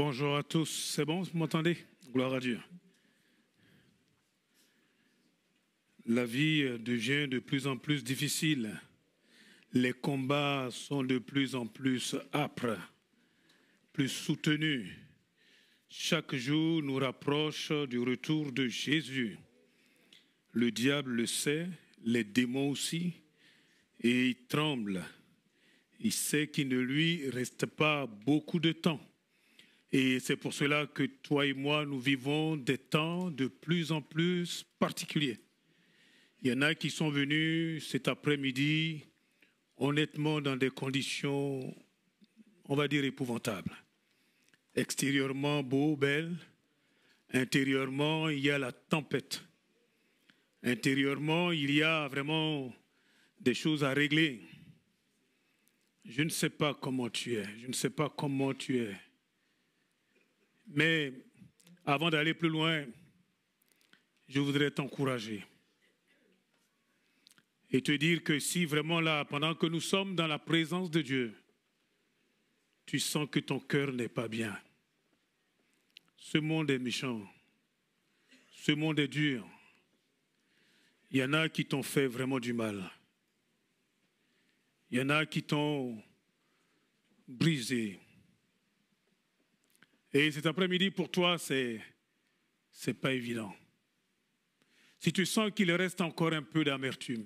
Bonjour à tous, c'est bon, vous m'entendez? Gloire à Dieu. La vie devient de plus en plus difficile. Les combats sont de plus en plus âpres, plus soutenus. Chaque jour nous rapproche du retour de Jésus. Le diable le sait, les démons aussi, et il tremble. Il sait qu'il ne lui reste pas beaucoup de temps. Et c'est pour cela que toi et moi, nous vivons des temps de plus en plus particuliers. Il y en a qui sont venus cet après-midi, honnêtement, dans des conditions, on va dire, épouvantables. Extérieurement, beau, belle. Intérieurement, il y a la tempête. Intérieurement, il y a vraiment des choses à régler. Je ne sais pas comment tu es. Je ne sais pas comment tu es. Mais avant d'aller plus loin, je voudrais t'encourager et te dire que si vraiment là, pendant que nous sommes dans la présence de Dieu, tu sens que ton cœur n'est pas bien. Ce monde est méchant. Ce monde est dur. Il y en a qui t'ont fait vraiment du mal. Il y en a qui t'ont brisé. Et cet après-midi, pour toi, c'est pas évident. Si tu sens qu'il reste encore un peu d'amertume,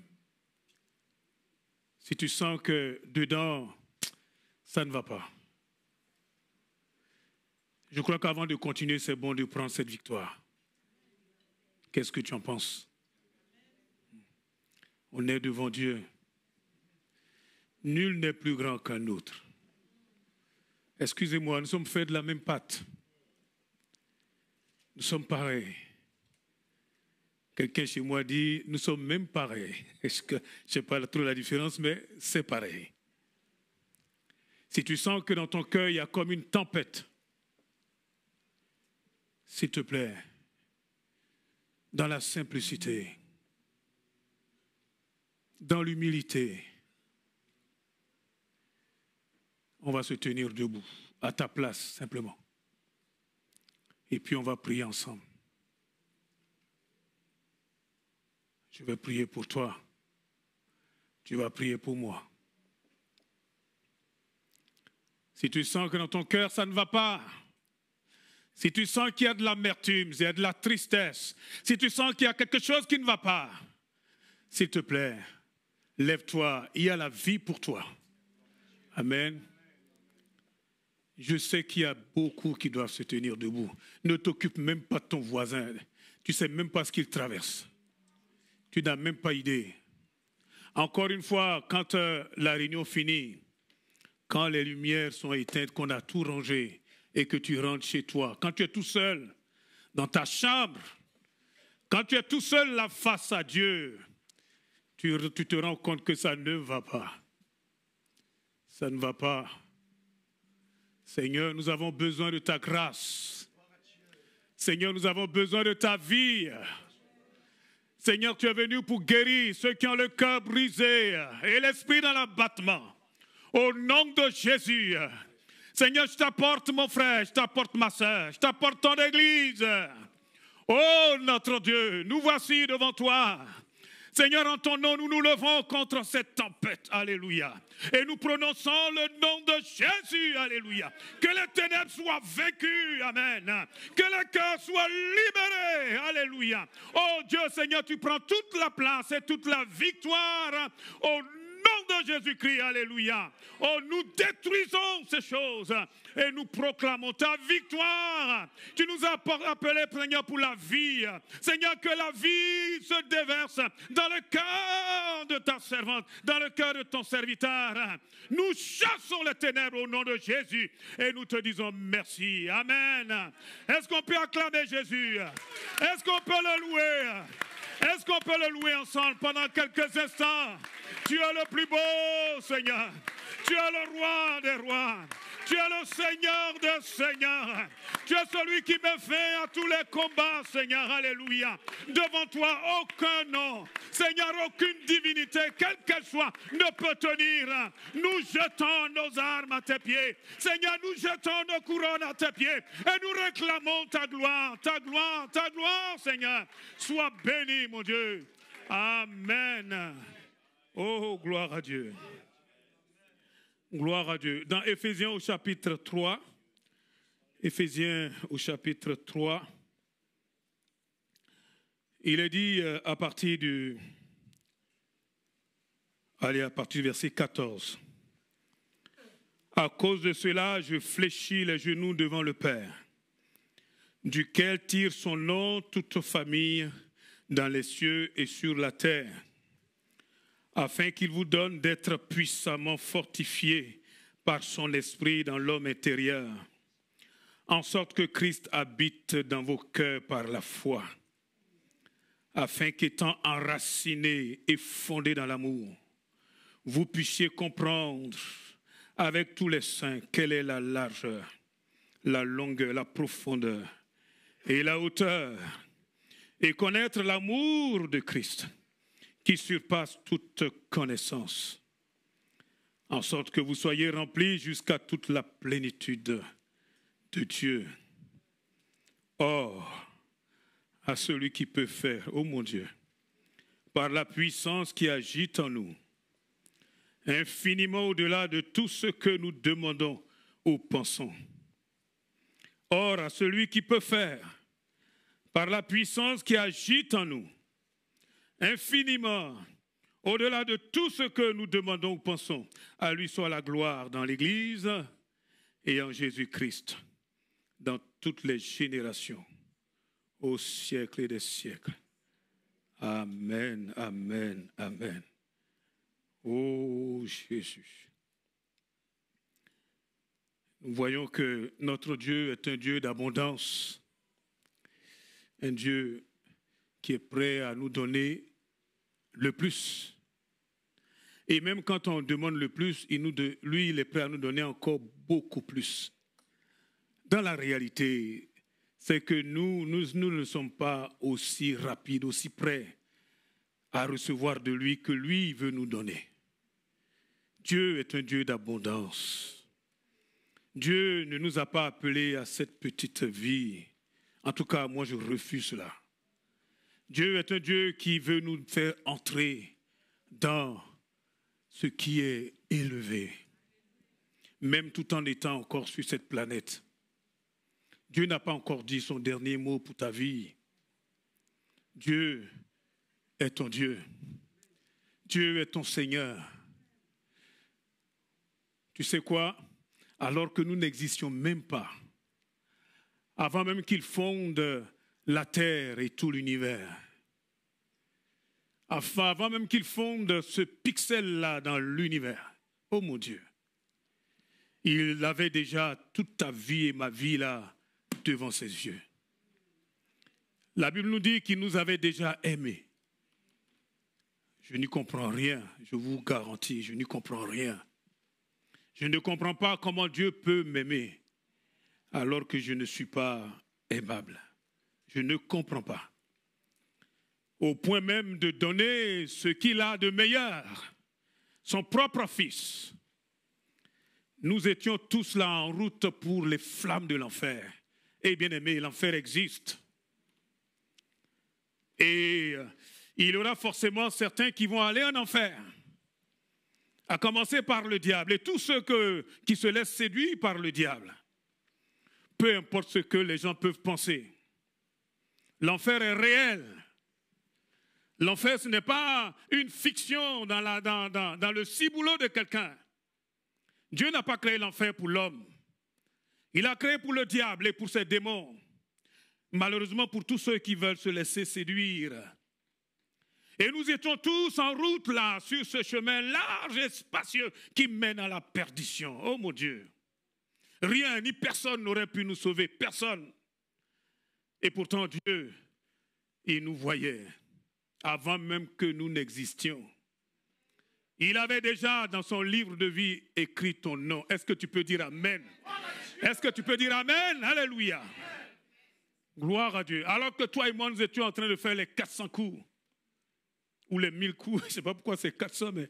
si tu sens que dedans, ça ne va pas, je crois qu'avant de continuer, c'est bon de prendre cette victoire. Qu'est-ce que tu en penses? On est devant Dieu. Nul n'est plus grand qu'un autre. Excusez-moi, nous sommes faits de la même pâte. Nous sommes pareils. Quelqu'un chez moi dit, nous sommes même pareils. Je ne sais pas trop la différence, mais c'est pareil. Si tu sens que dans ton cœur, il y a comme une tempête, s'il te plaît, dans la simplicité, dans l'humilité, on va se tenir debout, à ta place, simplement. Et puis on va prier ensemble. Je vais prier pour toi. Tu vas prier pour moi. Si tu sens que dans ton cœur, ça ne va pas, si tu sens qu'il y a de l'amertume, il y a de la tristesse, si tu sens qu'il y a quelque chose qui ne va pas, s'il te plaît, lève-toi, il y a la vie pour toi. Amen. Je sais qu'il y a beaucoup qui doivent se tenir debout. Ne t'occupe même pas de ton voisin. Tu ne sais même pas ce qu'il traverse. Tu n'as même pas idée. Encore une fois, quand la réunion finit, quand les lumières sont éteintes, qu'on a tout rangé et que tu rentres chez toi, quand tu es tout seul dans ta chambre, quand tu es tout seul là face à Dieu, tu te rends compte que ça ne va pas. Ça ne va pas. Seigneur, nous avons besoin de ta grâce. Seigneur, nous avons besoin de ta vie. Seigneur, tu es venu pour guérir ceux qui ont le cœur brisé et l'esprit dans l'abattement. Au nom de Jésus. Seigneur, je t'apporte mon frère, je t'apporte ma soeur, je t'apporte ton église. Oh notre Dieu, nous voici devant toi. Seigneur, en ton nom, nous nous levons contre cette tempête. Alléluia. Et nous prononçons le nom de Jésus. Alléluia. Que les ténèbres soient vaincues. Amen. Que le cœur soit libéré. Alléluia. Oh Dieu, Seigneur, tu prends toute la place et toute la victoire au nom de Jésus-Christ. Alléluia. Oh, nous détruisons ces choses et nous proclamons ta victoire. Tu nous as appelés, Seigneur, pour la vie. Seigneur, que la vie se déverse dans le cœur de ta servante, dans le cœur de ton serviteur. Nous chassons les ténèbres au nom de Jésus et nous te disons merci. Amen. Est-ce qu'on peut acclamer Jésus? Est-ce qu'on peut le louer? Est-ce qu'on peut le louer ensemble pendant quelques instants? Tu es le plus beau, Seigneur. Tu es le roi des rois. Tu es le Seigneur des seigneurs. Tu es celui qui me fait à tous les combats, Seigneur. Alléluia. Devant toi, aucun nom. Seigneur, aucune divinité, quelle qu'elle soit, ne peut tenir. Nous jetons nos armes à tes pieds. Seigneur, nous jetons nos couronnes à tes pieds et nous réclamons ta gloire, ta gloire, ta gloire, Seigneur. Sois béni, mon Dieu. Amen. Oh, gloire à Dieu. Gloire à Dieu. Dans Éphésiens au chapitre 3, Éphésiens au chapitre 3, il est dit à partir du verset 14. À cause de cela, je fléchis les genoux devant le Père, duquel tire son nom toute famille dans les cieux et sur la terre, afin qu'il vous donne d'être puissamment fortifiés par son esprit dans l'homme intérieur, en sorte que Christ habite dans vos cœurs par la foi, afin qu'étant enracinés et fondés dans l'amour, vous puissiez comprendre avec tous les saints quelle est la largeur, la longueur, la profondeur et la hauteur, et connaître l'amour de Christ qui surpasse toute connaissance, en sorte que vous soyez remplis jusqu'à toute la plénitude de Dieu. Or, à celui qui peut faire, ô mon Dieu, par la puissance qui agit en nous, infiniment au-delà de tout ce que nous demandons ou pensons. Or, à celui qui peut faire, par la puissance qui agit en nous, infiniment au-delà de tout ce que nous demandons ou pensons, à lui soit la gloire dans l'Église et en Jésus-Christ, dans toutes les générations, au siècle des siècles. Amen, amen, amen. Oh Jésus. Nous voyons que notre Dieu est un Dieu d'abondance, un Dieu qui est prêt à nous donner le plus. Et même quand on demande le plus, lui, il est prêt à nous donner encore beaucoup plus. Dans la réalité, c'est que nous ne sommes pas aussi rapides, aussi prêts à recevoir de lui que lui veut nous donner. Dieu est un Dieu d'abondance. Dieu ne nous a pas appelés à cette petite vie. En tout cas, moi, je refuse cela. Dieu est un Dieu qui veut nous faire entrer dans ce qui est élevé, même tout en étant encore sur cette planète. Dieu n'a pas encore dit son dernier mot pour ta vie. Dieu est ton Dieu. Dieu est ton Seigneur. Tu sais quoi? Alors que nous n'existions même pas, avant même qu'il fonde la terre et tout l'univers, avant même qu'il fonde ce pixel-là dans l'univers, oh mon Dieu, il avait déjà toute ta vie et ma vie là devant ses yeux. La Bible nous dit qu'il nous avait déjà aimés. Je n'y comprends rien, je vous garantis, je n'y comprends rien. Je ne comprends pas comment Dieu peut m'aimer alors que je ne suis pas aimable. Je ne comprends pas. Au point même de donner ce qu'il a de meilleur, son propre fils. Nous étions tous là en route pour les flammes de l'enfer. Et bien aimé, l'enfer existe. Et il y aura forcément certains qui vont aller en enfer. À commencer par le diable et tous ceux qui se laissent séduire par le diable. Peu importe ce que les gens peuvent penser. L'enfer est réel. L'enfer, ce n'est pas une fiction dans le ciboulot de quelqu'un. Dieu n'a pas créé l'enfer pour l'homme. Il a créé pour le diable et pour ses démons. Malheureusement pour tous ceux qui veulent se laisser séduire. Et nous étions tous en route là, sur ce chemin large et spacieux qui mène à la perdition. Oh mon Dieu! Rien ni personne n'aurait pu nous sauver, personne. Et pourtant Dieu, il nous voyait avant même que nous n'existions. Il avait déjà dans son livre de vie écrit ton nom. Est-ce que tu peux dire Amen? Est-ce que tu peux dire Amen? Alléluia! Gloire à Dieu. Alors que toi et moi, nous étions en train de faire les 400 coups. ou les 1000 coups, je ne sais pas pourquoi c'est 400, mais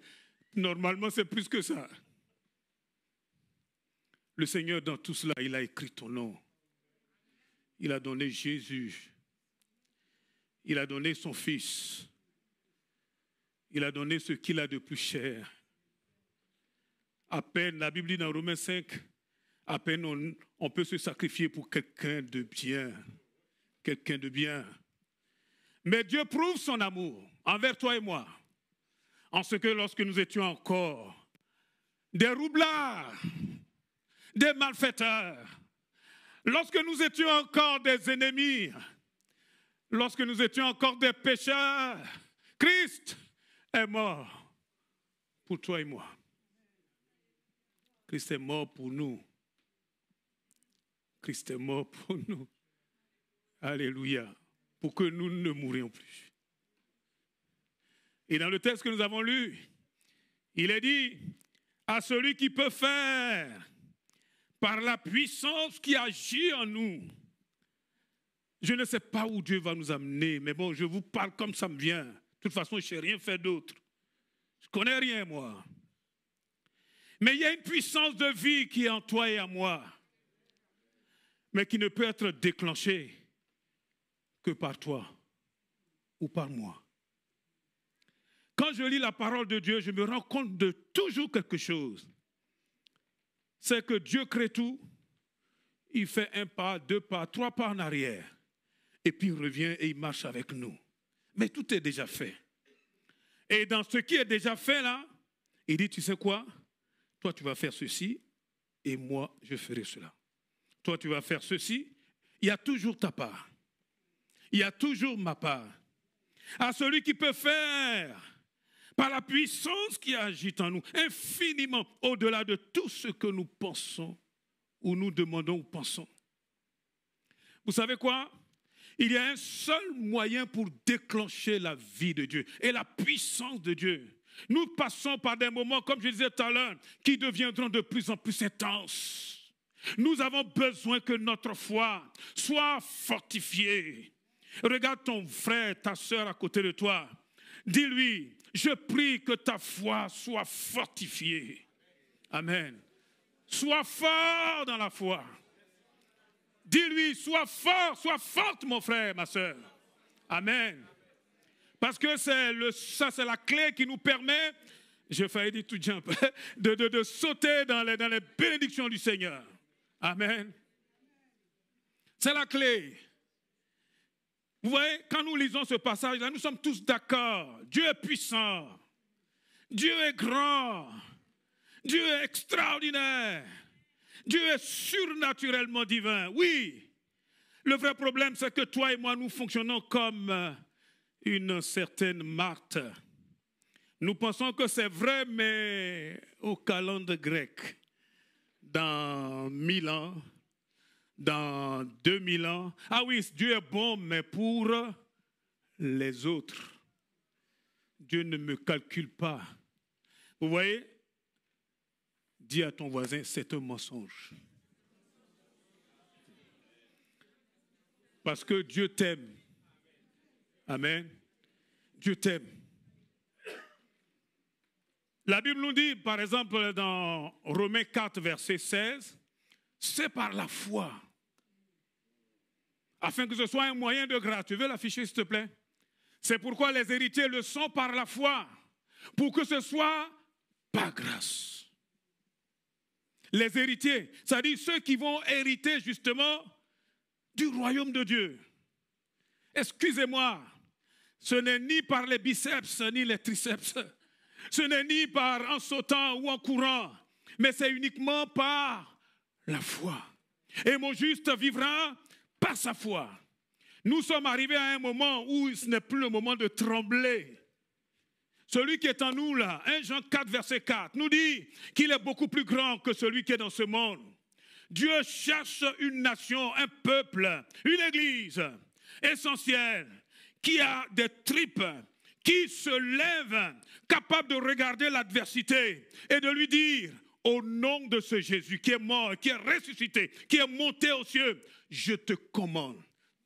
normalement c'est plus que ça. Le Seigneur, dans tout cela, il a écrit ton nom. Il a donné Jésus. Il a donné son Fils. Il a donné ce qu'il a de plus cher. À peine, la Bible dit dans Romains 5, à peine on peut se sacrifier pour quelqu'un de bien. Quelqu'un de bien. Mais Dieu prouve son amour envers toi et moi, en ce que lorsque nous étions encore des roublards, des malfaiteurs, lorsque nous étions encore des ennemis, lorsque nous étions encore des pécheurs, Christ est mort pour toi et moi. Christ est mort pour nous. Christ est mort pour nous. Alléluia. Pour que nous ne mourions plus. Et dans le texte que nous avons lu, il est dit, à celui qui peut faire par la puissance qui agit en nous. Je ne sais pas où Dieu va nous amener, mais bon, je vous parle comme ça me vient. De toute façon, je ne sais rien faire d'autre. Je ne connais rien, moi. Mais il y a une puissance de vie qui est en toi et en moi, mais qui ne peut être déclenchée que par toi ou par moi. Quand je lis la parole de Dieu, je me rends compte de toujours quelque chose. C'est que Dieu crée tout, il fait un pas, 2 pas, 3 pas en arrière, et puis il revient et il marche avec nous. Mais tout est déjà fait. Et dans ce qui est déjà fait là, il dit, tu sais quoi? Toi, tu vas faire ceci, et moi, je ferai cela. Toi, tu vas faire ceci, il y a toujours ta part. Il y a toujours ma part. À celui qui peut faire, par la puissance qui agit en nous, infiniment au-delà de tout ce que nous pensons, ou nous demandons ou pensons. Vous savez quoi? Il y a un seul moyen pour déclencher la vie de Dieu et la puissance de Dieu. Nous passons par des moments, comme je disais tout à l'heure, qui deviendront de plus en plus intenses. Nous avons besoin que notre foi soit fortifiée. Regarde ton frère, ta soeur à côté de toi. Dis-lui, je prie que ta foi soit fortifiée. Amen. Sois fort dans la foi. Dis-lui, sois fort, sois forte, mon frère, ma soeur. Amen. Parce que ça, c'est la clé qui nous permet, j'ai failli dire tout jump, de sauter dans les bénédictions du Seigneur. Amen. C'est la clé. Vous voyez, quand nous lisons ce passage-là, nous sommes tous d'accord. Dieu est puissant. Dieu est grand. Dieu est extraordinaire. Dieu est surnaturellement divin. Oui. Le vrai problème, c'est que toi et moi, nous fonctionnons comme une certaine Marthe. Nous pensons que c'est vrai, mais au calendrier grec, dans 1000 ans, dans 2000 ans, ah oui, Dieu est bon, mais pour les autres, Dieu ne me calcule pas. Vous voyez? Dis à ton voisin, c'est un mensonge. Parce que Dieu t'aime. Amen. Dieu t'aime. La Bible nous dit, par exemple, dans Romains 4, verset 16, c'est par la foi. Afin que ce soit un moyen de grâce. Tu veux l'afficher, s'il te plaît? C'est pourquoi les héritiers le sont par la foi. Pour que ce soit par grâce. Les héritiers, c'est-à-dire ceux qui vont hériter justement du royaume de Dieu. Excusez-moi, ce n'est ni par les biceps ni les triceps. Ce n'est ni par en sautant ou en courant, mais c'est uniquement par la foi. Et mon juste vivra par sa foi. Nous sommes arrivés à un moment où ce n'est plus le moment de trembler. Celui qui est en nous là, 1 Jean 4, verset 4, nous dit qu'il est beaucoup plus grand que celui qui est dans ce monde. Dieu cherche une nation, un peuple, une église essentielle, qui a des tripes, qui se lève, capable de regarder l'adversité et de lui dire, au nom de ce Jésus qui est mort, qui est ressuscité, qui est monté aux cieux, je te commande,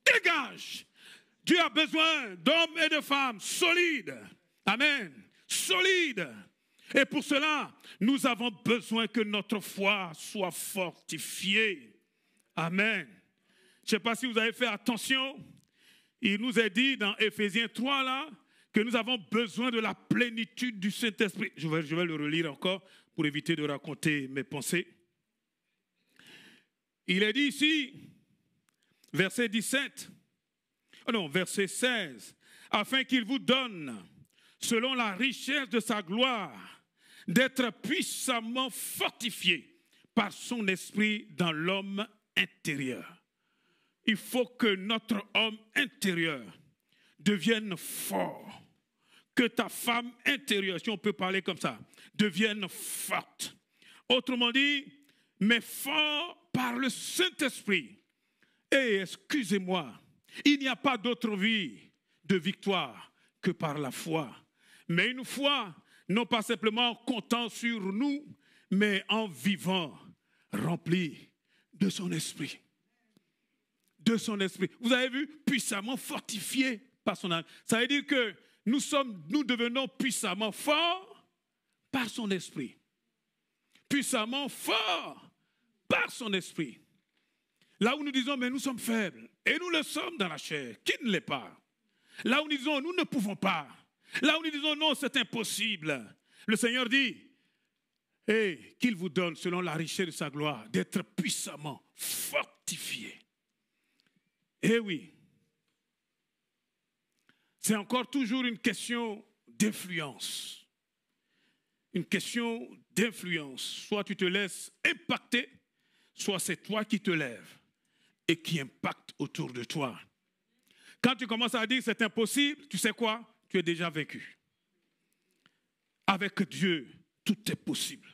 dégage. Dieu a besoin d'hommes et de femmes solides. Amen. Solide. Et pour cela, nous avons besoin que notre foi soit fortifiée. Amen. Je ne sais pas si vous avez fait attention. Il nous est dit dans Éphésiens 3 là, que nous avons besoin de la plénitude du Saint-Esprit. Je vais le relire encore pour éviter de raconter mes pensées. Il est dit ici, verset 16, afin qu'il vous donne, selon la richesse de sa gloire, d'être puissamment fortifié par son esprit dans l'homme intérieur. Il faut que notre homme intérieur devienne fort, que ta femme intérieure, si on peut parler comme ça, devienne forte. Autrement dit, mais fort par le Saint-Esprit. Et excusez-moi, il n'y a pas d'autre vie de victoire que par la foi. Mais une foi, non pas simplement en comptant sur nous, mais en vivant rempli de son esprit. De son esprit. Vous avez vu, puissamment fortifié par son âme. Ça veut dire que nous devenons puissamment forts par son esprit. Puissamment forts par son esprit. Là où nous disons, mais nous sommes faibles, et nous le sommes dans la chair, qui ne l'est pas? Là où nous disons, nous ne pouvons pas. Là où nous disons, non, c'est impossible. Le Seigneur dit, qu'il vous donne, selon la richesse de sa gloire, d'être puissamment fortifié. Eh oui. C'est encore toujours une question d'influence. Une question d'influence. Soit tu te laisses impacter, soit c'est toi qui te lèves et qui impacte autour de toi. Quand tu commences à dire c'est impossible, tu sais quoi? Tu es déjà vaincu. Avec Dieu, tout est possible.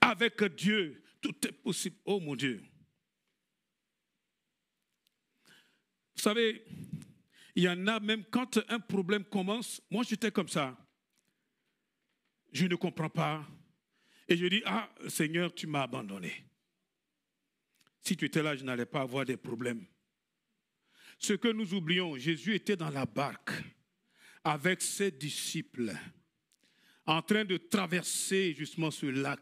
Avec Dieu, tout est possible. Oh mon Dieu. Vous savez, il y en a même quand un problème commence, moi j'étais comme ça. Je ne comprends pas. Et je dis, ah Seigneur, tu m'as abandonné. Si tu étais là, je n'allais pas avoir des problèmes. Ce que nous oublions, Jésus était dans la barque avec ses disciples, en train de traverser justement ce lac.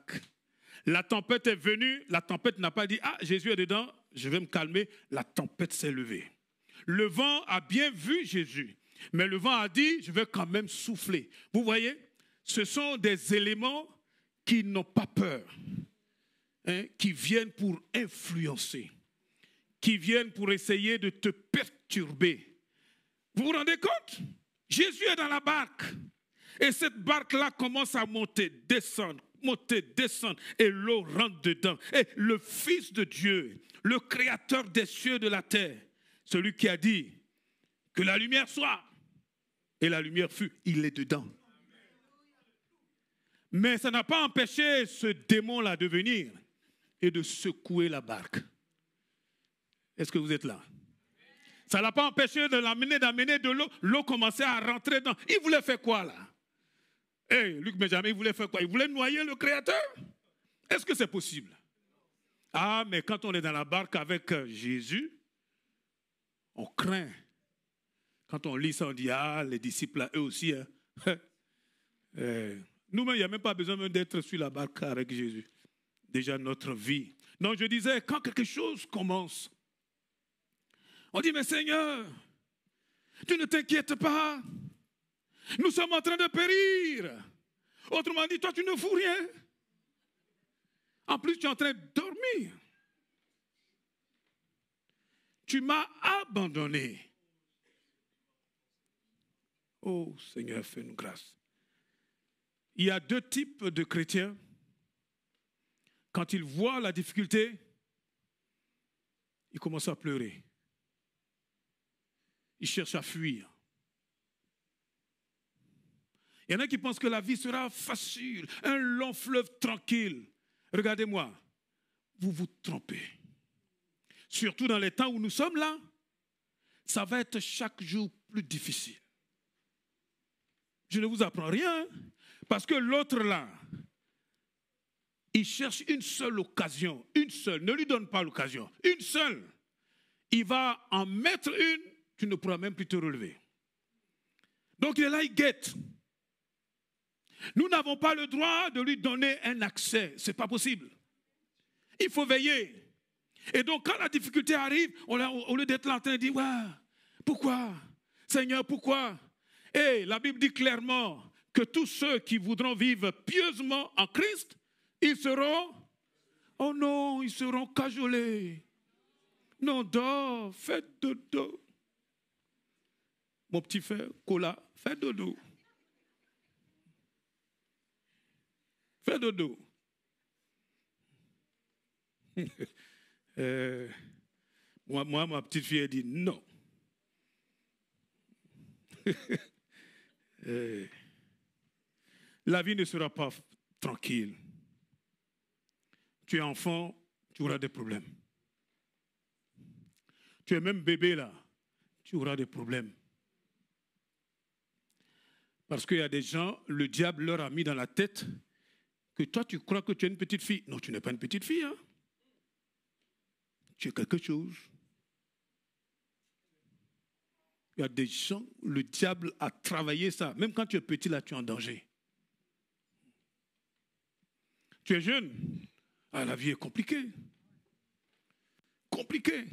La tempête est venue, la tempête n'a pas dit, ah Jésus est dedans, je vais me calmer. La tempête s'est levée. Le vent a bien vu Jésus, mais le vent a dit, je vais quand même souffler. Vous voyez, ce sont des éléments qui n'ont pas peur, qui viennent pour influencer, qui viennent pour essayer de te perturber. Vous vous rendez compte? Jésus est dans la barque, et cette barque-là commence à monter, descendre, et l'eau rentre dedans. Et le Fils de Dieu, le Créateur des cieux et de la terre, celui qui a dit que la lumière soit, et la lumière fut, il est dedans. Mais ça n'a pas empêché ce démon-là de venir et de secouer la barque. Est-ce que vous êtes là? Ça ne l'a pas empêché de d'amener de l'eau. L'eau commençait à rentrer dedans. Il voulait faire quoi là? Luc Benjamin, il voulait faire quoi? Il voulait noyer le Créateur? Est-ce que c'est possible? Ah, mais quand on est dans la barque avec Jésus, on craint. Quand on lit ça, on dit, ah, les disciples, eux aussi. Nous-mêmes, il n'y a même pas besoin d'être sur la barque avec Jésus. Déjà, notre vie. Donc, je disais, quand quelque chose commence, on dit, mais Seigneur, tu ne t'inquiètes pas. Nous sommes en train de périr. Autrement dit, toi, tu ne fous rien. En plus, tu es en train de dormir. Tu m'as abandonné. Oh Seigneur, fais-nous grâce. Il y a deux types de chrétiens. Quand ils voient la difficulté, ils commencent à pleurer. Ils cherchent à fuir. Il y en a qui pensent que la vie sera facile, un long fleuve tranquille. Regardez-moi, vous vous trompez. Surtout dans les temps où nous sommes là, ça va être chaque jour plus difficile. Je ne vous apprends rien, parce que l'autre là, il cherche une seule occasion, une seule, ne lui donne pas l'occasion, une seule. Il va en mettre une, tu ne pourras même plus te relever. Donc il est là, il guette. Nous n'avons pas le droit de lui donner un accès. Ce n'est pas possible. Il faut veiller. Et donc, quand la difficulté arrive, au lieu d'être là en train de dire, ouais, pourquoi? Seigneur, pourquoi? Et la Bible dit clairement que tous ceux qui voudront vivre pieusement en Christ, ils seront, oh non, ils seront cajolés. Non, dors, fais dodo. Mon petit frère, Cola, fais dodo. Fais dodo. Moi, ma petite fille, elle dit non. La vie ne sera pas tranquille. Tu es enfant, tu auras des problèmes. Tu es même bébé là, tu auras des problèmes. Parce qu'il y a des gens, le diable leur a mis dans la tête que toi tu crois que tu es une petite fille. Non, tu n'es pas une petite fille. Hein? Tu es quelque chose. Il y a des gens, le diable a travaillé ça. Même quand tu es petit là, tu es en danger. Tu es jeune. Ah, la vie est compliquée. Compliquée.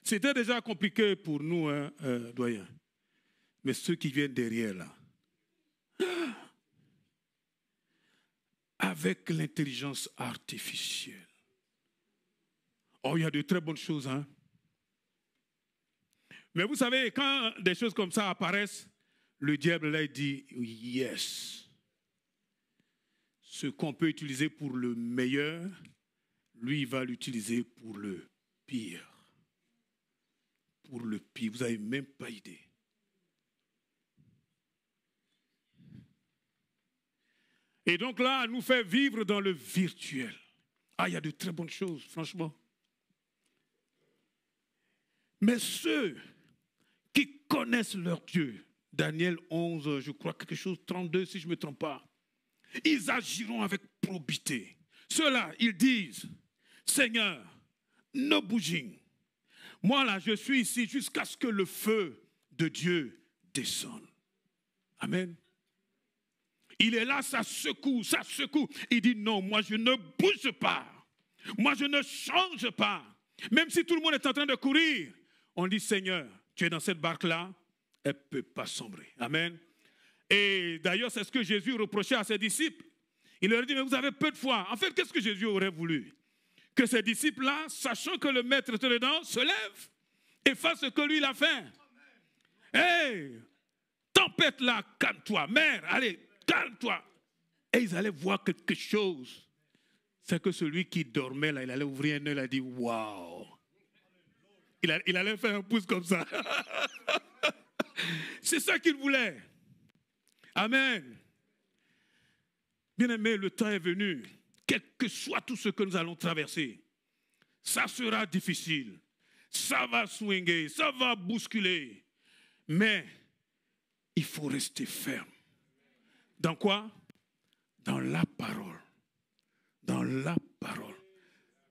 C'était déjà compliqué pour nous, hein, doyen. Mais ceux qui viennent derrière là, avec l'intelligence artificielle. Oh, il y a de très bonnes choses, hein. Mais vous savez, quand des choses comme ça apparaissent, le diable là, il dit, yes. Ce qu'on peut utiliser pour le meilleur, lui, il va l'utiliser pour le pire. Pour le pire, vous n'avez même pas idée. Et donc là, elle nous fait vivre dans le virtuel. Ah, il y a de très bonnes choses, franchement. Mais ceux qui connaissent leur Dieu, Daniel 11, je crois quelque chose, 32 si je ne me trompe pas, ils agiront avec probité. Ceux-là, ils disent, Seigneur, no bouging. Moi là, je suis ici jusqu'à ce que le feu de Dieu descende. Amen. Il est là, ça secoue, ça secoue. Il dit non, moi je ne bouge pas. Moi je ne change pas. Même si tout le monde est en train de courir, on dit Seigneur, tu es dans cette barque-là, elle ne peut pas sombrer. Amen. Et d'ailleurs, c'est ce que Jésus reprochait à ses disciples. Il leur dit, mais vous avez peu de foi. En fait, qu'est-ce que Jésus aurait voulu? Que ces disciples-là, sachant que le maître était dedans, se lèvent et fassent ce que lui il a fait. Hey, tempête là, calme-toi. Mère, allez, calme-toi. Et ils allaient voir quelque chose. C'est que celui qui dormait là, il allait ouvrir un œil, il a dit, waouh. Il allait faire un pouce comme ça. C'est ça qu'il voulait. Amen. Bien-aimé, le temps est venu. Quel que soit tout ce que nous allons traverser, ça sera difficile. Ça va swinguer, ça va bousculer. Mais il faut rester ferme. Dans quoi? Dans la parole. Dans la parole.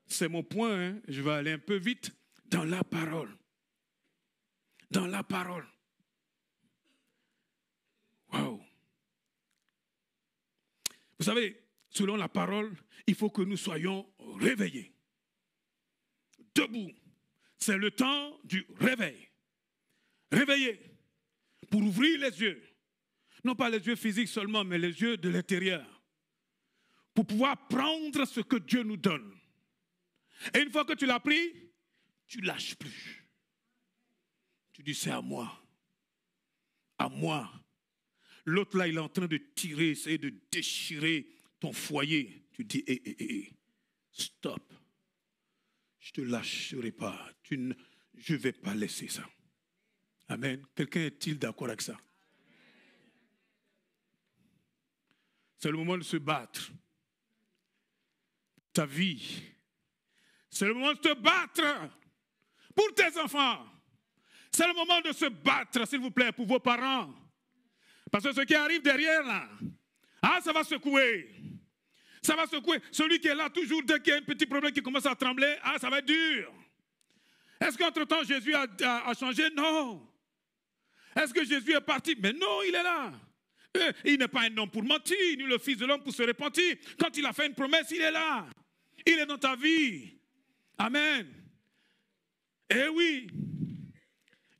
C'est mon point, hein? Je vais aller un peu vite. Dans la parole. Dans la parole. Waouh. Vous savez, selon la parole, il faut que nous soyons réveillés. Debout. C'est le temps du réveil. Réveillés. Pour ouvrir les yeux. Non pas les yeux physiques seulement, mais les yeux de l'intérieur. Pour pouvoir prendre ce que Dieu nous donne. Et une fois que tu l'as pris, tu ne lâches plus. Tu dis, c'est à moi. À moi. L'autre là, il est en train de tirer, essayer de déchirer ton foyer. Tu dis, stop. Je ne te lâcherai pas. Je ne vais pas laisser ça. Amen. Quelqu'un est-il d'accord avec ça? C'est le moment de se battre. Ta vie. C'est le moment de te battre pour tes enfants. C'est le moment de se battre, s'il vous plaît, pour vos parents. Parce que ce qui arrive derrière, là, ça va secouer. Ça va secouer. Celui qui est là, toujours, dès qu'il y a un petit problème qui commence à trembler, ça va être dur. Est-ce qu'entre-temps, Jésus a changé? Non. Est-ce que Jésus est parti? Mais non, il est là. Il n'est pas un homme pour mentir, ni le Fils de l'homme pour se repentir. Quand il a fait une promesse, il est là. Il est dans ta vie. Amen. Eh oui.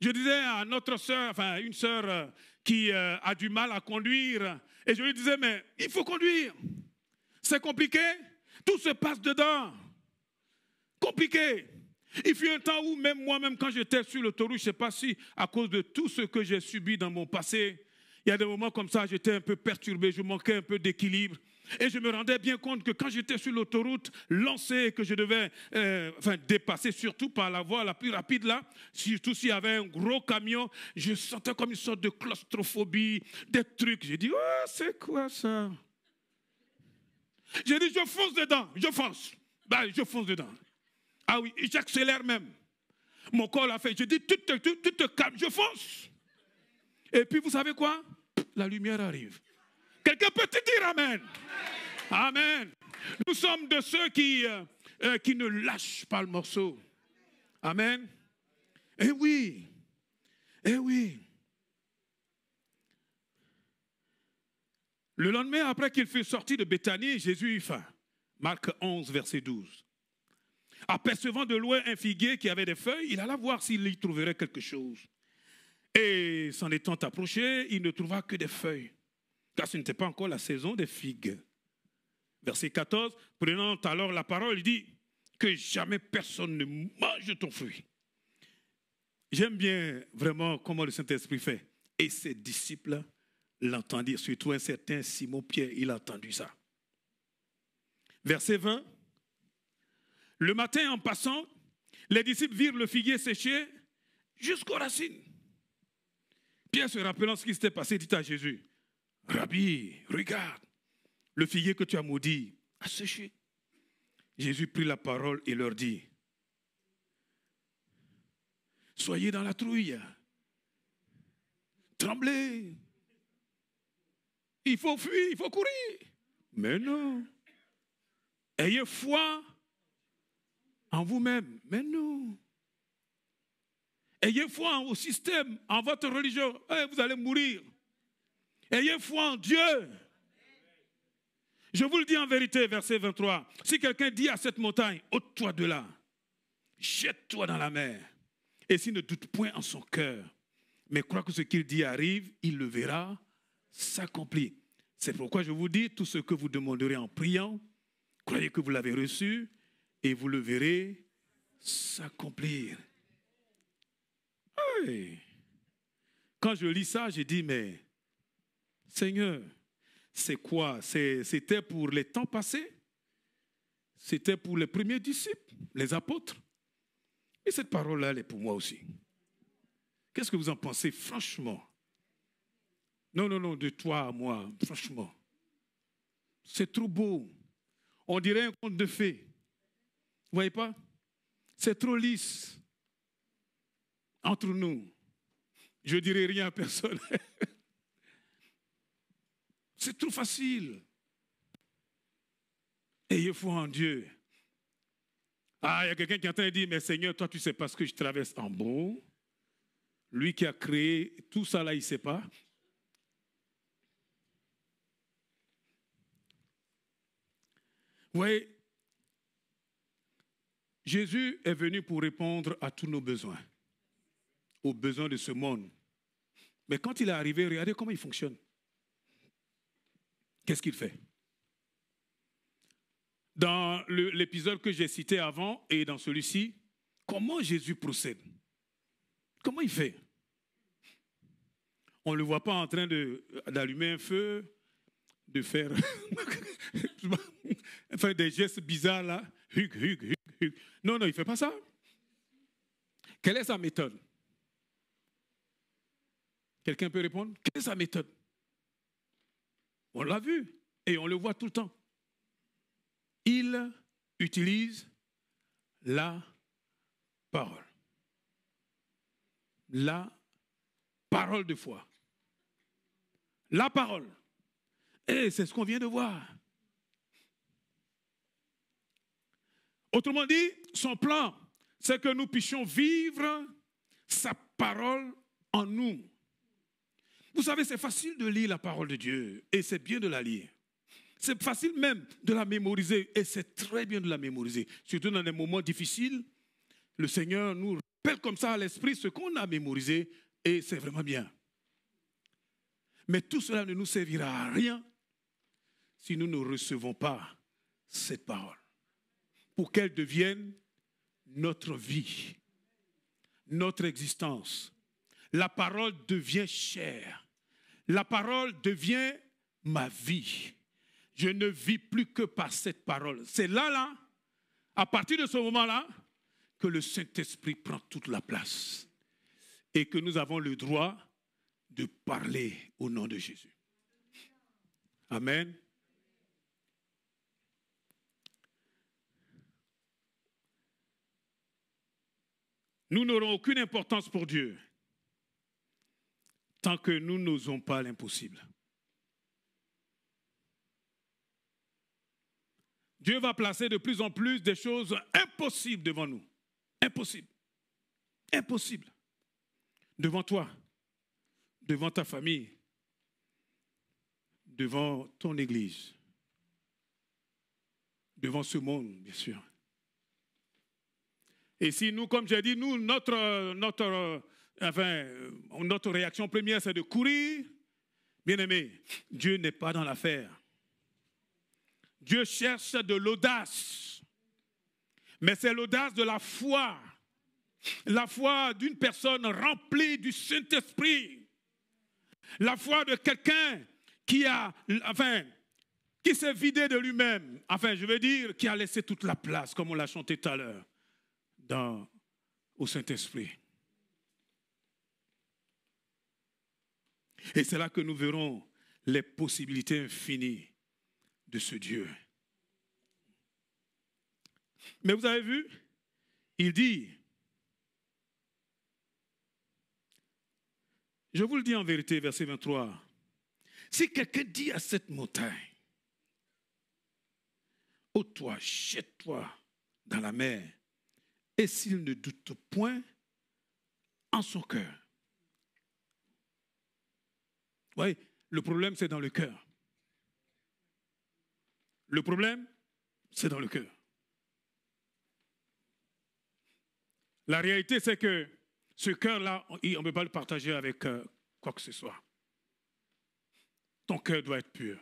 Je disais à notre sœur, enfin une sœur qui a du mal à conduire, et je lui disais, mais il faut conduire. C'est compliqué. Tout se passe dedans. Compliqué. Il fut un temps où même moi-même, quand j'étais sur l'autoroute, je ne sais pas si à cause de tout ce que j'ai subi dans mon passé, il y a des moments comme ça, j'étais un peu perturbé, je manquais un peu d'équilibre. Et je me rendais bien compte que quand j'étais sur l'autoroute lancée, que je devais dépasser, surtout par la voie la plus rapide là, surtout s'il y avait un gros camion, je sentais comme une sorte de claustrophobie, des trucs. J'ai dit, oh, c'est quoi ça? J'ai dit, je fonce dedans, je fonce. Ben, je fonce dedans. Ah oui, j'accélère même. Mon corps l'a fait. Je dis, tu te calmes, je fonce. Et puis, vous savez quoi? La lumière arrive. Quelqu'un peut te dire amen? Amen. Nous sommes de ceux qui ne lâchent pas le morceau. Amen. Eh oui. Eh oui. Le lendemain, après qu'il fut sorti de Béthanie, Jésus eut faim. Marc 11, verset 12. Apercevant de loin un figuier qui avait des feuilles, il alla voir s'il y trouverait quelque chose. Et s'en étant approché, il ne trouva que des feuilles, car ce n'était pas encore la saison des figues. Verset 14, prenant alors la parole, il dit que jamais personne ne mange ton fruit. J'aime bien vraiment comment le Saint-Esprit fait. Et ses disciples l'entendirent, surtout un certain Simon-Pierre, il a entendu ça. Verset 20, le matin en passant, les disciples virent le figuier séché jusqu'aux racines. Pierre, se rappelant ce qui s'était passé, dit à Jésus, Rabbi, regarde, le figuier que tu as maudit a séché. Jésus prit la parole et leur dit, soyez dans la trouille, tremblez, il faut fuir, il faut courir. Mais non, ayez foi en vous-même. Mais non. Ayez foi au système, en votre religion. Vous allez mourir. Ayez foi en Dieu. Je vous le dis en vérité, verset 23. Si quelqu'un dit à cette montagne, ôte-toi de là, jette-toi dans la mer. Et s'il ne doute point en son cœur, mais croit que ce qu'il dit arrive, il le verra s'accomplir. C'est pourquoi je vous dis, tout ce que vous demanderez en priant, croyez que vous l'avez reçu et vous le verrez s'accomplir. Oui. Quand je lis ça, j'ai dit, mais Seigneur, c'est quoi? C'était pour les temps passés? C'était pour les premiers disciples, les apôtres? Et cette parole-là, elle est pour moi aussi. Qu'est-ce que vous en pensez, franchement? Non, de toi à moi, franchement. C'est trop beau. On dirait un conte de fées. Vous voyez pas? C'est trop lisse. Entre nous. Je ne dirai rien à personne. C'est trop facile. Ayez foi en Dieu. Ah, il y a quelqu'un qui est en train de dire, mais Seigneur, toi, tu ne sais pas ce que je traverse en bon. Lui qui a créé tout ça là, il ne sait pas. Vous voyez, Jésus est venu pour répondre à tous nos besoins, aux besoins de ce monde. Mais quand il est arrivé, regardez comment il fonctionne. Qu'est-ce qu'il fait? Dans l'épisode que j'ai cité avant et dans celui-ci, comment Jésus procède? Comment il fait? On ne le voit pas en train d'allumer un feu, de faire des gestes bizarres là. Hug. Non, il ne fait pas ça. Quelle est sa méthode? Quelqu'un peut répondre? Quelle est sa méthode? On l'a vu et on le voit tout le temps. Il utilise la parole. La parole de foi. La parole. Et c'est ce qu'on vient de voir. Autrement dit, son plan, c'est que nous puissions vivre sa parole en nous. Vous savez, c'est facile de lire la parole de Dieu et c'est bien de la lire. C'est facile même de la mémoriser et c'est très bien de la mémoriser. Surtout dans des moments difficiles, le Seigneur nous rappelle comme ça à l'esprit ce qu'on a mémorisé et c'est vraiment bien. Mais tout cela ne nous servira à rien si nous ne recevons pas cette parole. Pour qu'elle devienne notre vie, notre existence. La parole devient chair. La parole devient ma vie. Je ne vis plus que par cette parole. C'est là, à partir de ce moment-là, que le Saint-Esprit prend toute la place et que nous avons le droit de parler au nom de Jésus. Amen. Nous n'aurons aucune importance pour Dieu tant que nous n'osons pas l'impossible. Dieu va placer de plus en plus des choses impossibles devant nous. Impossible. Impossible. Devant toi, devant ta famille, devant ton église, devant ce monde, bien sûr. Et si nous, comme j'ai dit, nous, notre réaction première, c'est de courir, bien aimé, Dieu n'est pas dans l'affaire. Dieu cherche de l'audace, mais c'est l'audace de la foi d'une personne remplie du Saint-Esprit, la foi de quelqu'un qui s'est vidé de lui-même, je veux dire, qui a laissé toute la place, comme on l'a chanté tout à l'heure, au Saint-Esprit. Et c'est là que nous verrons les possibilités infinies de ce Dieu. Mais vous avez vu, il dit, je vous le dis en vérité, verset 23, si quelqu'un dit à cette montagne, ôte-toi, jette-toi dans la mer, et s'il ne doute point en son cœur. Vous voyez, le problème c'est dans le cœur. Le problème, c'est dans le cœur. La réalité, c'est que ce cœur-là, on ne peut pas le partager avec quoi que ce soit. Ton cœur doit être pur.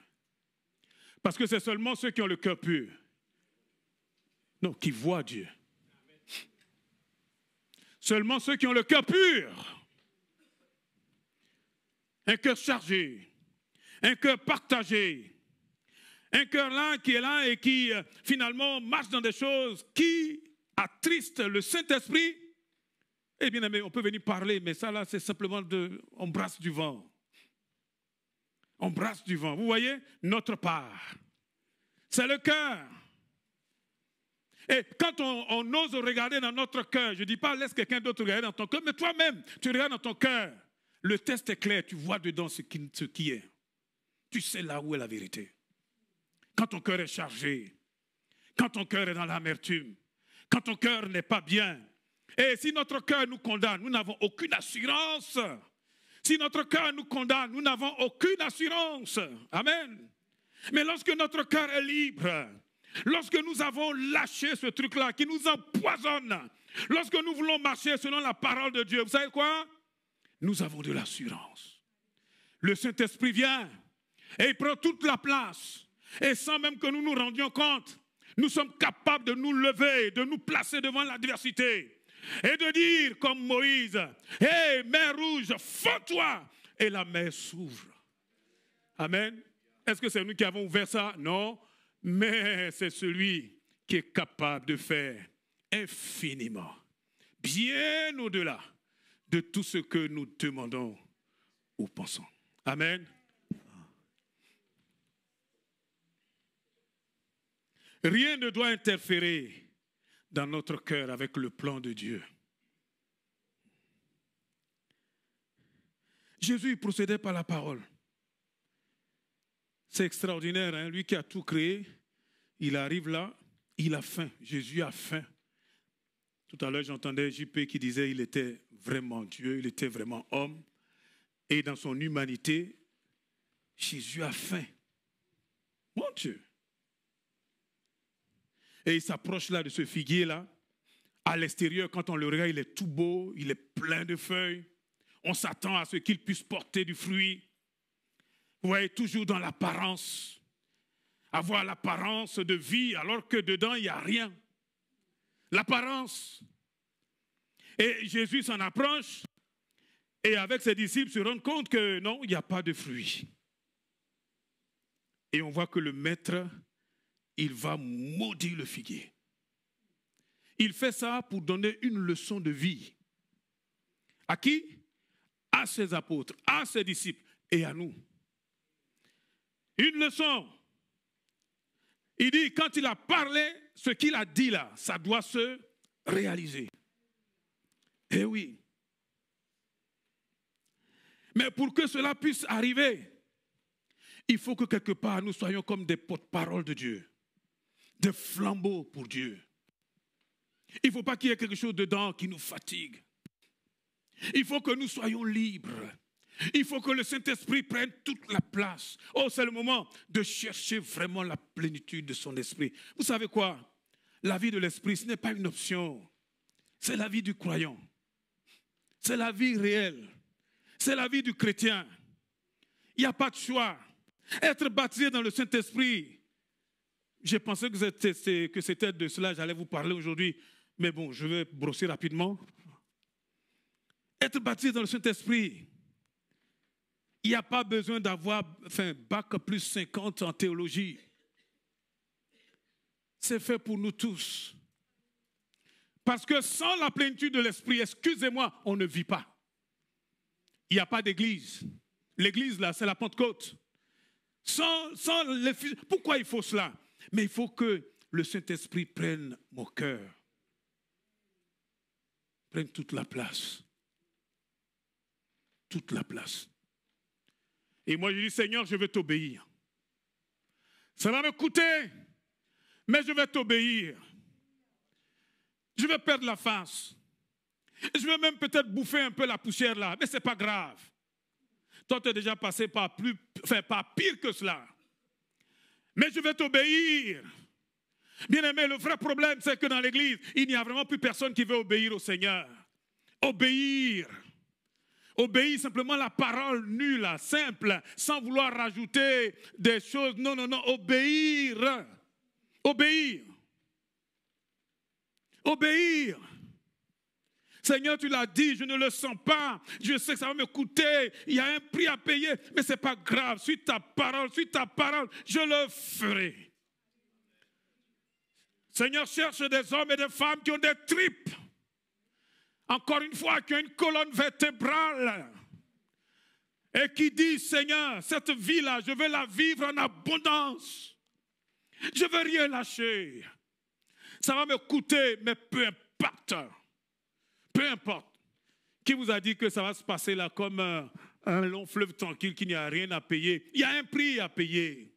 Parce que c'est seulement ceux qui ont le cœur pur, non, qui voient Dieu. Seulement ceux qui ont le cœur pur, un cœur chargé, un cœur partagé, un cœur là qui est là et qui finalement marche dans des choses qui attristent le Saint-Esprit. Eh bien aimé, on peut venir parler, mais ça là c'est simplement on brasse du vent. On brasse du vent. Vous voyez, notre part, c'est le cœur. Et quand on ose regarder dans notre cœur, je ne dis pas laisse quelqu'un d'autre regarder dans ton cœur, mais toi-même, tu regardes dans ton cœur. Le test est clair, tu vois dedans ce qui est. Tu sais là où est la vérité. Quand ton cœur est chargé, quand ton cœur est dans l'amertume, quand ton cœur n'est pas bien, et si notre cœur nous condamne, nous n'avons aucune assurance. Si notre cœur nous condamne, nous n'avons aucune assurance. Amen. Mais lorsque notre cœur est libre, lorsque nous avons lâché ce truc-là qui nous empoisonne, lorsque nous voulons marcher selon la parole de Dieu, vous savez quoi? Nous avons de l'assurance. Le Saint-Esprit vient et il prend toute la place. Et sans même que nous nous rendions compte, nous sommes capables de nous lever, de nous placer devant l'adversité et de dire comme Moïse, « Hé, mer rouge, fends-toi !» Et la mer s'ouvre. Amen. Est-ce que c'est nous qui avons ouvert ça? Non. Mais c'est celui qui est capable de faire infiniment, bien au-delà de tout ce que nous demandons ou pensons. Amen. Rien ne doit interférer dans notre cœur avec le plan de Dieu. Jésus procédait par la parole. C'est extraordinaire, hein? Lui qui a tout créé, il arrive là, il a faim. Jésus a faim. Tout à l'heure, j'entendais JP qui disait qu'il était vraiment Dieu, il était vraiment homme. Et dans son humanité, Jésus a faim. Mon Dieu. Et il s'approche là de ce figuier-là. À l'extérieur, quand on le regarde, il est tout beau, il est plein de feuilles. On s'attend à ce qu'il puisse porter du fruit. Vous voyez, toujours dans l'apparence. Avoir l'apparence de vie alors que dedans, il n'y a rien. L'apparence. Et Jésus s'en approche et avec ses disciples se rendent compte que non, il n'y a pas de fruit. Et on voit que le maître, il va maudire le figuier. Il fait ça pour donner une leçon de vie. À qui? À ses apôtres, à ses disciples et à nous. Une leçon. Il dit, quand il a parlé, ce qu'il a dit là, ça doit se réaliser. Eh oui. Mais pour que cela puisse arriver, il faut que quelque part nous soyons comme des porte-paroles de Dieu, des flambeaux pour Dieu. Il ne faut pas qu'il y ait quelque chose dedans qui nous fatigue. Il faut que nous soyons libres. Il faut que le Saint-Esprit prenne toute la place. Oh, c'est le moment de chercher vraiment la plénitude de son esprit. Vous savez quoi? La vie de l'esprit, ce n'est pas une option. C'est la vie du croyant. C'est la vie réelle. C'est la vie du chrétien. Il n'y a pas de choix. Être baptisé dans le Saint-Esprit, j'ai pensé que c'était de cela que j'allais vous parler aujourd'hui. Mais bon, je vais brosser rapidement. Être baptisé dans le Saint-Esprit, il n'y a pas besoin d'avoir bac plus 50 en théologie. C'est fait pour nous tous. Parce que sans la plénitude de l'Esprit, excusez-moi, on ne vit pas. Il n'y a pas d'église. L'église, là, c'est la Pentecôte. Pourquoi il faut cela? Mais il faut que le Saint-Esprit prenne mon cœur. Prenne toute la place. Toute la place. Et moi, je dis, Seigneur, je vais t'obéir. Ça va me coûter, mais je vais t'obéir. Je vais perdre la face. Je vais même peut-être bouffer un peu la poussière là, mais ce n'est pas grave. Toi, tu es déjà passé par pire que cela. Mais je vais t'obéir. Bien-aimé, le vrai problème, c'est que dans l'église, il n'y a vraiment plus personne qui veut obéir au Seigneur. Obéir. Obéir simplement la parole nulle, simple, sans vouloir rajouter des choses. Non, non, non, obéir. Obéir. Obéir. Seigneur, tu l'as dit, je ne le sens pas. Je sais que ça va me coûter. Il y a un prix à payer, mais ce n'est pas grave. Suis ta parole, je le ferai. Seigneur, cherche des hommes et des femmes qui ont des tripes. Encore une fois, qui ont une colonne vertébrale. Et qui disent, Seigneur, cette vie-là, je vais la vivre en abondance. Je ne veux rien lâcher. Ça va me coûter, mais peu importe. Peu importe. Qui vous a dit que ça va se passer là comme un long fleuve tranquille, qu'il n'y a rien à payer? Il y a un prix à payer.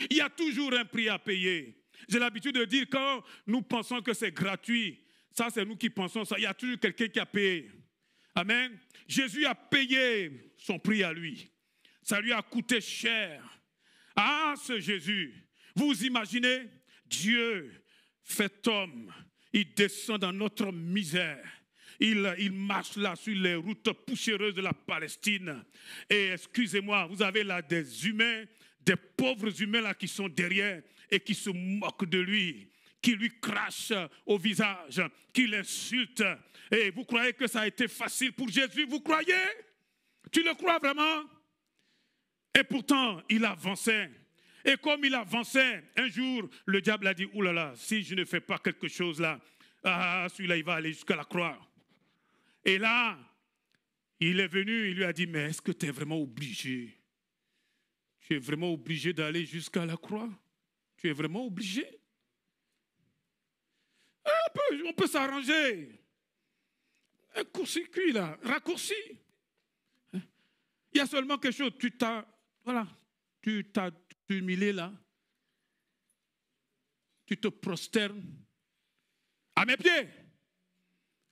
Il y a toujours un prix à payer. J'ai l'habitude de dire, quand nous pensons que c'est gratuit, ça c'est nous qui pensons ça, il y a toujours quelqu'un qui a payé. Amen. Jésus a payé son prix à lui. Ça lui a coûté cher. Ah, ce Jésus. Vous imaginez, Dieu fait homme. Il descend dans notre misère. Il marche là sur les routes poussiéreuses de la Palestine. Et excusez-moi, vous avez là des humains, des pauvres humains là qui sont derrière et qui se moquent de lui, qui lui crachent au visage, qui l'insultent. Et vous croyez que ça a été facile pour Jésus? Vous croyez? Tu le crois vraiment? Et pourtant, il avançait. Et comme il avançait, un jour, le diable a dit, « Ouh là là, si je ne fais pas quelque chose là, celui-là, il va aller jusqu'à la croix. » Et là, il est venu, il lui a dit, « Mais est-ce que tu es vraiment obligé? Tu es vraiment obligé d'aller jusqu'à la croix? Tu es vraiment obligé? On peut s'arranger. Un court-circuit là, raccourci. Il y a seulement quelque chose, tu t'as humilié là. Tu te prosternes à mes pieds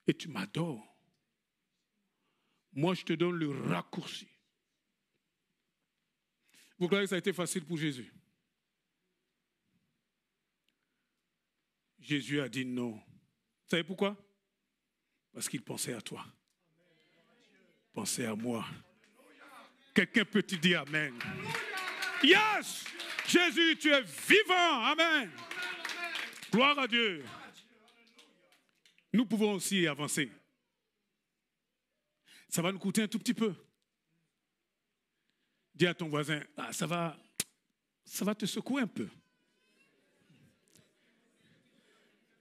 et tu m'adores. Moi, je te donne le raccourci. Vous croyez que ça a été facile pour Jésus? Jésus a dit non. Vous savez pourquoi? Parce qu'il pensait à toi. Pensez à moi. Quelqu'un peut te dire amen. Yes! Jésus, tu es vivant. Amen. Gloire à Dieu. Nous pouvons aussi avancer. Ça va nous coûter un tout petit peu. Dis à ton voisin, ah, ça va te secouer un peu.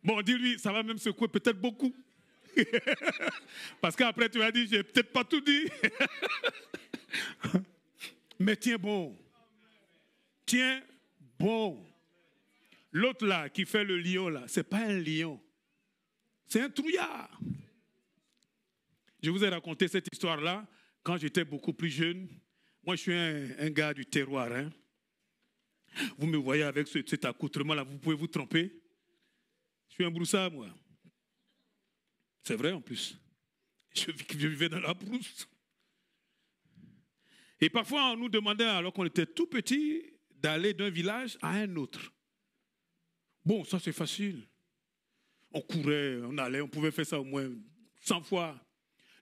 Bon, dis-lui, ça va même secouer peut-être beaucoup. Parce qu'après, tu vas dire, j'ai peut-être pas tout dit. Mais tiens bon. Tiens bon. L'autre là, qui fait le lion là, c'est pas un lion. C'est un trouillard. Je vous ai raconté cette histoire-là quand j'étais beaucoup plus jeune. Moi, je suis un gars du terroir. Hein. Vous me voyez avec cet accoutrement-là, vous pouvez vous tromper. Je suis un broussard, moi. C'est vrai en plus. Je vivais dans la brousse. Et parfois, on nous demandait, alors qu'on était tout petit, d'aller d'un village à un autre. Bon, ça c'est facile. On courait, on allait, on pouvait faire ça au moins 100 fois.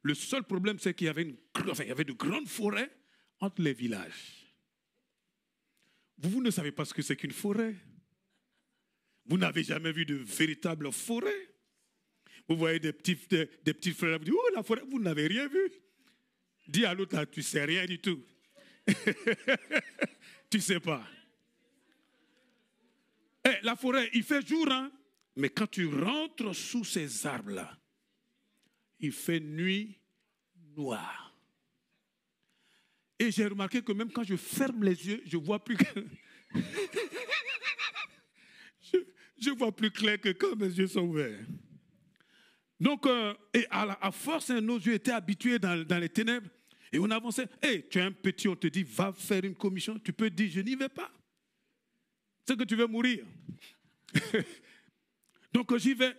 Le seul problème, c'est qu'il y avait de grandes forêts entre les villages. Vous ne savez pas ce que c'est qu'une forêt. Vous n'avez jamais vu de véritable forêt. Vous voyez des petites forêts, vous dites, oh la forêt, vous n'avez rien vu. Dis à l'autre, tu ne sais rien du tout. Tu ne sais pas. La forêt, il fait jour, hein, mais quand tu rentres sous ces arbres-là, il fait nuit noire. Et j'ai remarqué que même quand je ferme les yeux, je vois plus que... je vois plus clair que quand mes yeux sont ouverts. Donc, et à force, nos yeux étaient habitués dans les ténèbres. Et on avançait. Hey, tu es un petit, on te dit, va faire une commission. Tu peux dire, je n'y vais pas. C'est que tu veux mourir. Donc, j'y vais.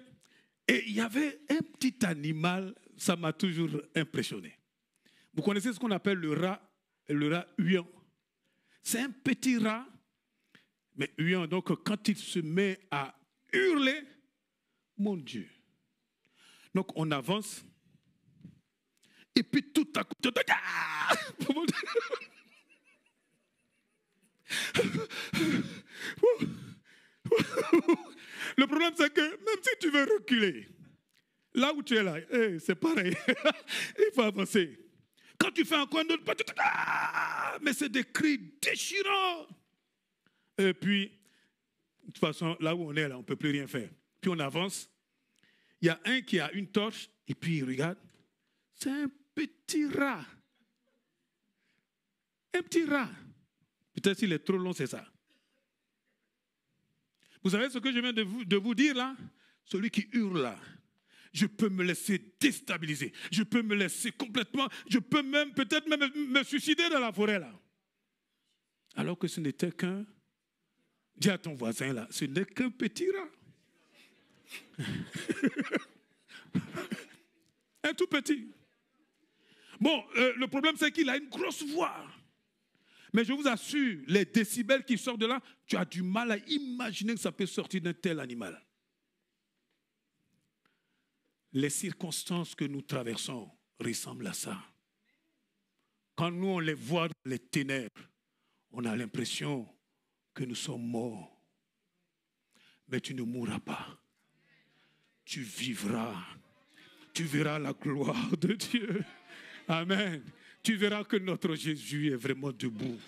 Et il y avait un petit animal, ça m'a toujours impressionné. Vous connaissez ce qu'on appelle le rat huant. C'est un petit rat, mais huant. Donc, quand il se met à hurler, mon Dieu. Donc, on avance. Et puis, tout à coup, le problème, c'est que même si tu veux reculer, là où tu es là, c'est pareil. Il faut avancer. Quand tu fais encore un autre pas, mais c'est des cris déchirants. Et puis, de toute façon, là où on est, là, on ne peut plus rien faire. Puis on avance. Il y a un qui a une torche, et puis il regarde. C'est un petit rat. Un petit rat. Peut-être s'il est trop long, c'est ça. Vous savez ce que je viens de vous dire là? Celui qui hurle là. Je peux me laisser déstabiliser. Je peux me laisser complètement. Je peux même peut-être même me suicider dans la forêt là. Alors que ce n'était qu'un. Dis à ton voisin là, ce n'est qu'un petit rat. Un tout petit. Bon, le problème c'est qu'il a une grosse voix. Mais je vous assure, les décibels qui sortent de là, tu as du mal à imaginer que ça peut sortir d'un tel animal. Les circonstances que nous traversons ressemblent à ça. Quand nous, on les voit dans les ténèbres, on a l'impression que nous sommes morts. Mais tu ne mourras pas. Tu vivras. Tu verras la gloire de Dieu. Amen. Tu verras que notre Jésus est vraiment debout.